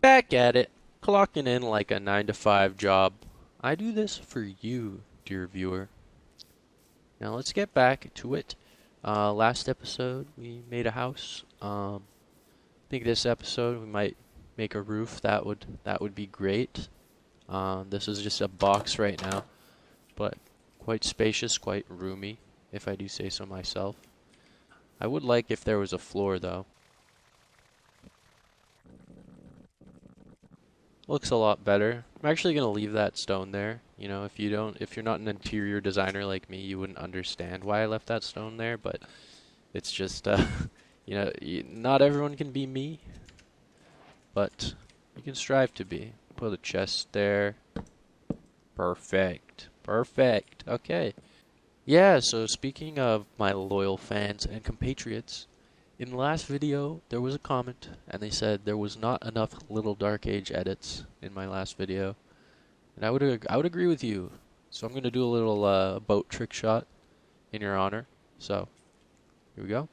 Back at it, clocking in like a 9 to 5 job. I do this for you, dear viewer. Now let's get back to it. Last episode we made a house. I think this episode we might make a roof. That would be great. This is just a box right now, but quite spacious, quite roomy, if I do say so myself. I would like if there was a floor though. Looks a lot better. I'm actually gonna leave that stone there. You know, if you're not an interior designer like me, you wouldn't understand why I left that stone there, but it's just, not everyone can be me, but you can strive to be. Put a chest there. Perfect. Perfect. Okay. Yeah, so speaking of my loyal fans and compatriots, in the last video, there was a comment, and they said there was not enough Little Dark Age edits in my last video, and I would agree with you. So I'm gonna do a little boat trick shot in your honor. So here we go.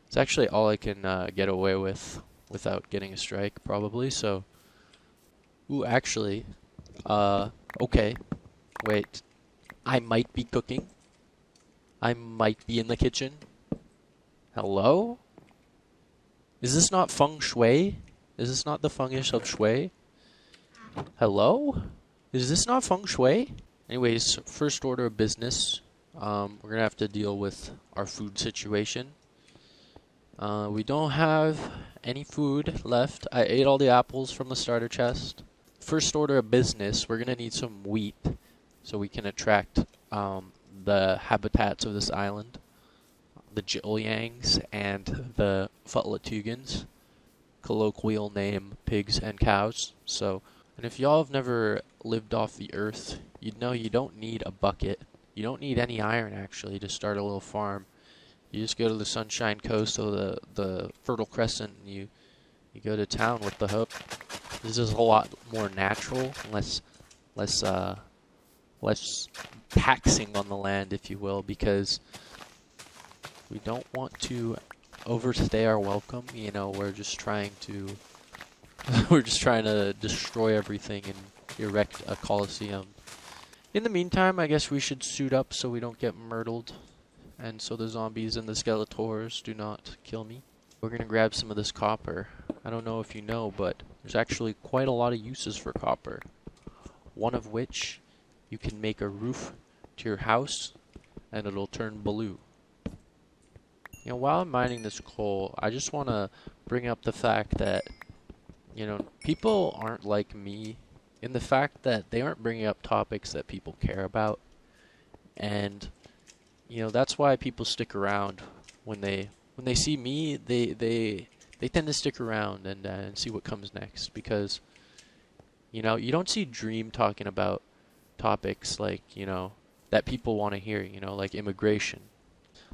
It's actually all I can get away with without getting a strike, probably. So, ooh, actually, okay, wait, I might be cooking. I might be in the kitchen. Hello? Is this not feng shui? Is this not the fungish of shui? Hello? Is this not feng shui? Anyways, first order of business. We're gonna have to deal with our food situation. We don't have any food left. I ate all the apples from the starter chest. First order of business, we're gonna need some wheat so we can attract the habitats of this island. The Jilyangs and the Futlatugans, colloquial name pigs and cows. So, and if y'all have never lived off the earth, you'd know you don't need a bucket. You don't need any iron actually to start a little farm. You just go to the Sunshine Coast or the Fertile Crescent and you go to town with the hook. This is a lot more natural, less taxing on the land, if you will, because we don't want to overstay our welcome. You know, we're just trying to destroy everything and erect a coliseum. In the meantime, I guess we should suit up so we don't get murdered, and so the zombies and the skeletors do not kill me. We're gonna grab some of this copper. I don't know if you know, but there's actually quite a lot of uses for copper. One of which, you can make a roof to your house, and it'll turn blue. You know, while I'm mining this coal, I just want to bring up the fact that, you know, people aren't like me in the fact that they aren't bringing up topics that people care about. And, you know, that's why people stick around when they see me, they tend to stick around and see what comes next, because, you know, you don't see Dream talking about topics like, you know, that people want to hear, you know, like immigration.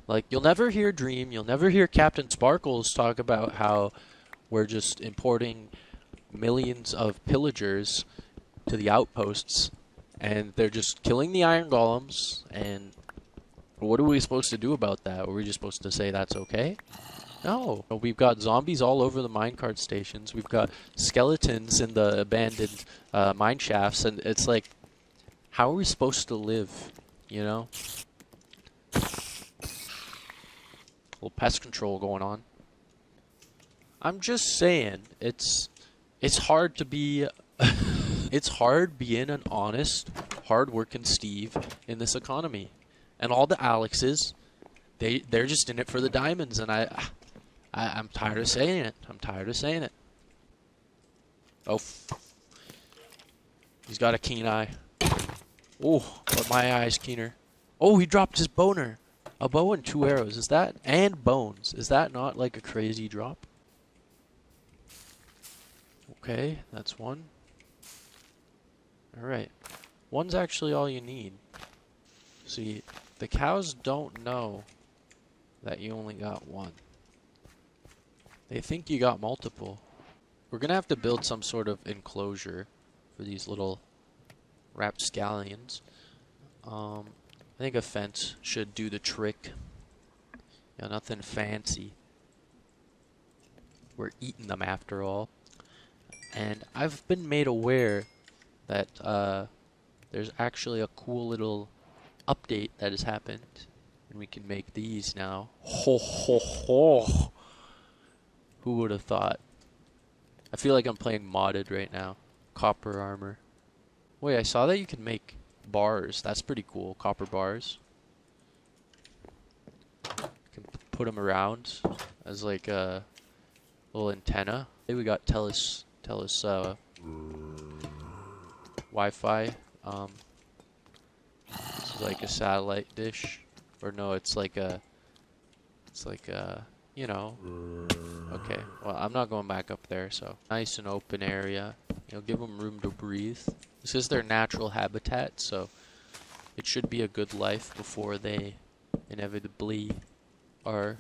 Like, you'll never hear Dream, you'll never hear Captain Sparkles talk about how we're just importing millions of pillagers to the outposts, and they're just killing the iron golems, and what are we supposed to do about that? Are we just supposed to say that's okay? No. We've got zombies all over the minecart stations, we've got skeletons in the abandoned mine shafts, and it's like, how are we supposed to live, you know? Little pest control going on. I'm just saying, it's hard to be it's hard being an honest, hard-working Steve in this economy. And all the Alexes, they're just in it for the diamonds, and I'm tired of saying it. I'm tired of saying it. Oh, he's got a keen eye. Oh, but my eye's keener. Oh, he dropped his boner. A bow and 2 arrows, is that? And bones. Is that not like a crazy drop? Okay, that's one. Alright. One's actually all you need. See, the cows don't know that you only got one. They think you got multiple. We're gonna have to build some sort of enclosure for these little rapscallions. I think a fence should do the trick. Yeah, nothing fancy. We're eating them after all. And I've been made aware that there's actually a cool little update that has happened. And we can make these now. Ho ho ho! Who would have thought? I feel like I'm playing modded right now. Copper armor. Wait, I saw that you can make bars. That's pretty cool. Copper bars. You can put them around as like a little antenna. Hey, we got Telus Wi-Fi. This is like a satellite dish, or no, it's like a, you know. Okay, well, I'm not going back up there. So nice and open area. You know, give them room to breathe. This is their natural habitat, so it should be a good life before they inevitably are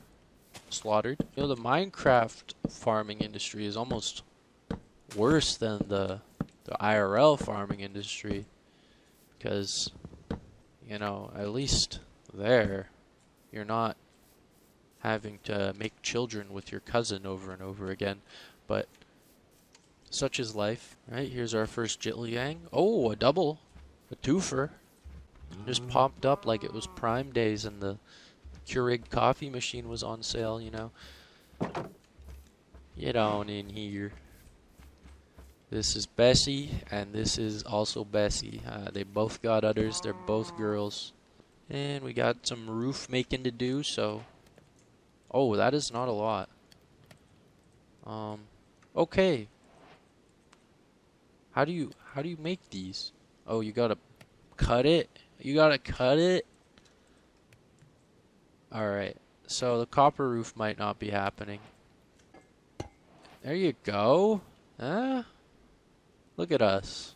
slaughtered. You know, the Minecraft farming industry is almost worse than the IRL farming industry, because, you know, at least there you're not having to make children with your cousin over and over again, but such is life. Right, here's our first Jitleyang. Oh, a double, a twofer. Just popped up like it was Prime Days and the Keurig coffee machine was on sale, you know. Get on in here. This is Bessie, and this is also Bessie. They both got udders. They're both girls. And we got some roof making to do, so... Oh, that is not a lot. Okay. How do you make these? Oh, you gotta cut it? You gotta cut it? Alright. So the copper roof might not be happening. There you go. Huh? Look at us.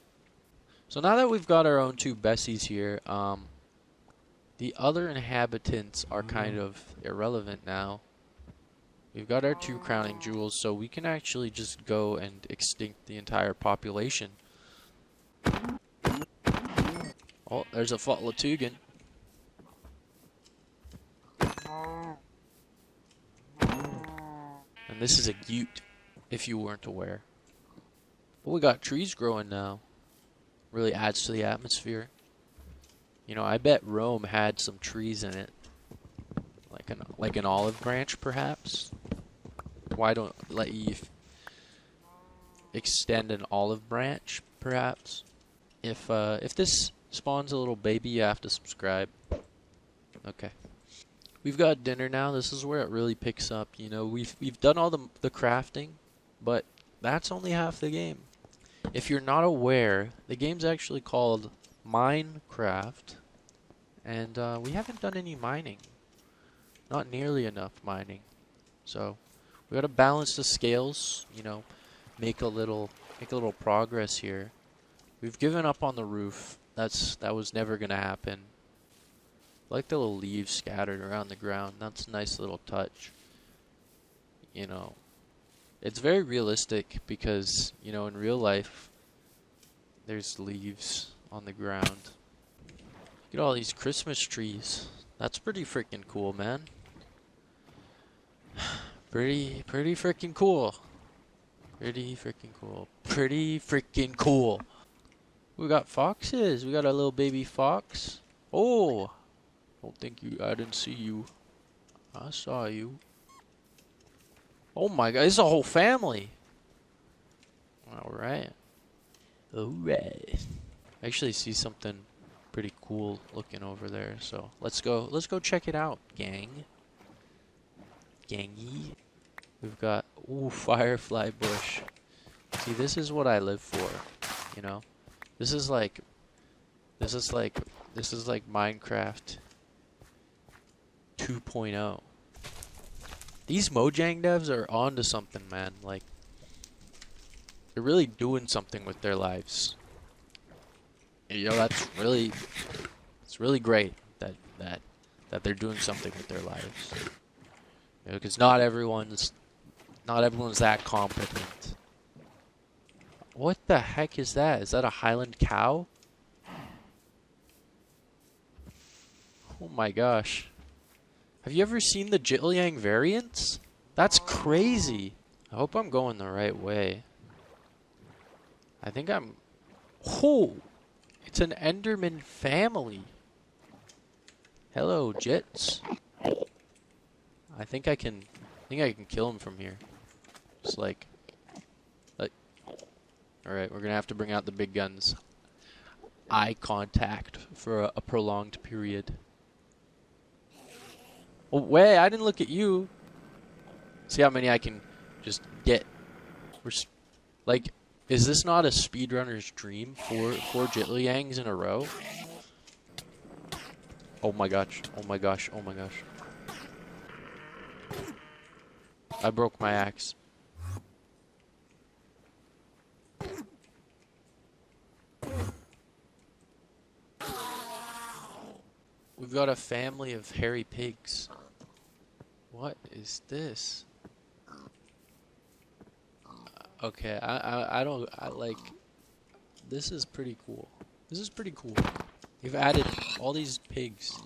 So now that we've got our own two Bessies here, the other inhabitants are kind of irrelevant now. We've got our two crowning jewels, so we can actually just go and extinct the entire population. Oh, there's a Fotlatugan. And this is a Ute, if you weren't aware. But we got trees growing now. Really adds to the atmosphere. You know, I bet Rome had some trees in it. Like an olive branch, perhaps? Why don't let you extend an olive branch, perhaps? If this spawns a little baby, you have to subscribe. Okay. We've got dinner now. This is where it really picks up. You know, we've done all the crafting, but that's only half the game. If you're not aware, the game's actually called Minecraft, and we haven't done any mining. Not nearly enough mining. So we gotta balance the scales, you know, make a little progress here. We've given up on the roof. That was never gonna happen. I like the little leaves scattered around the ground. That's a nice little touch. You know, it's very realistic because, you know, in real life there's leaves on the ground. Look at all these Christmas trees. That's pretty freaking cool, man. Pretty freaking cool. Pretty freaking cool. Pretty freaking cool. We got foxes. We got a little baby fox. Oh, I didn't see you. I saw you. Oh my god, it's a whole family. Alright. Alright. I actually see something pretty cool looking over there, so let's go check it out, gang. Gangy. We've got firefly bush. See, this is what I live for, you know. This is like Minecraft 2.0. These Mojang devs are onto something, man. Like, they're really doing something with their lives. You know, it's really great that they're doing something with their lives. You know, because not everyone's that competent. What the heck is that? Is that a Highland cow? Oh my gosh. Have you ever seen the Jitleyang variants? That's crazy. I hope I'm going the right way. I think I'm... Oh! It's an Enderman family. Hello, Jits. I think I can kill him from here. Just like... Alright, we're gonna have to bring out the big guns. Eye contact for a prolonged period. Oh, wait, I didn't look at you. See how many I can just get. Like, is this not a speedrunner's dream? Four Jitliangs in a row? Oh my gosh, oh my gosh, oh my gosh. I broke my axe. We've got a family of hairy pigs. What is this? Okay, I like, this is pretty cool. This is pretty cool. You've added all these pigs.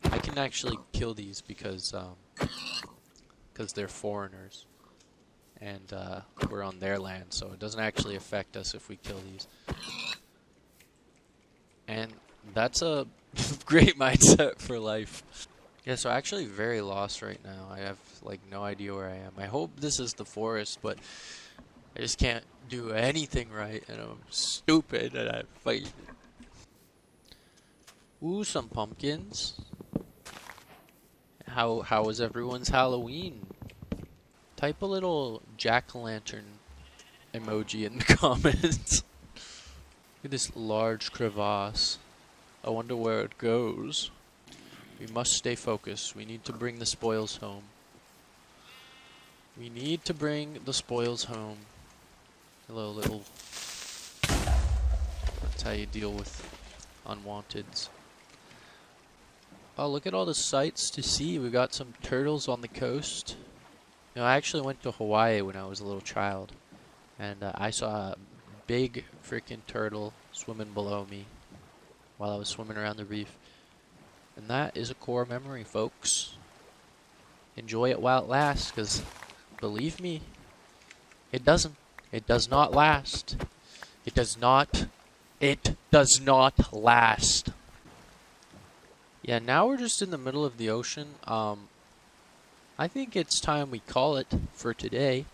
I can actually kill these because they're foreigners. And we're on their land, so it doesn't actually affect us if we kill these. And that's a great mindset for life. Yeah, so actually very lost right now. I have like no idea where I am. I hope this is the forest, but I just can't do anything right, and I'm stupid, and I fight. Ooh, some pumpkins. How was everyone's Halloween? Type a little jack-o'-lantern emoji in the comments. Look at this large crevasse. I wonder where it goes. We must stay focused. We need to bring the spoils home. We need to bring the spoils home. Hello, little... That's how you deal with unwanteds. Oh, look at all the sights to see. We got some turtles on the coast. You know, I actually went to Hawaii when I was a little child. And I saw a big freaking turtle swimming below me while I was swimming around the reef. And that is a core memory, folks. Enjoy it while it lasts, because believe me, it doesn't. It does not last. It does not. It does not last. Yeah, now we're just in the middle of the ocean. I think it's time we call it for today.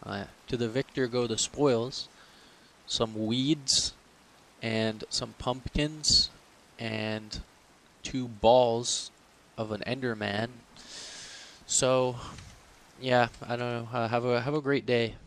To the victor go the spoils. Some weeds and some pumpkins and 2 balls of an Enderman. So, yeah, I don't know. Have a great day.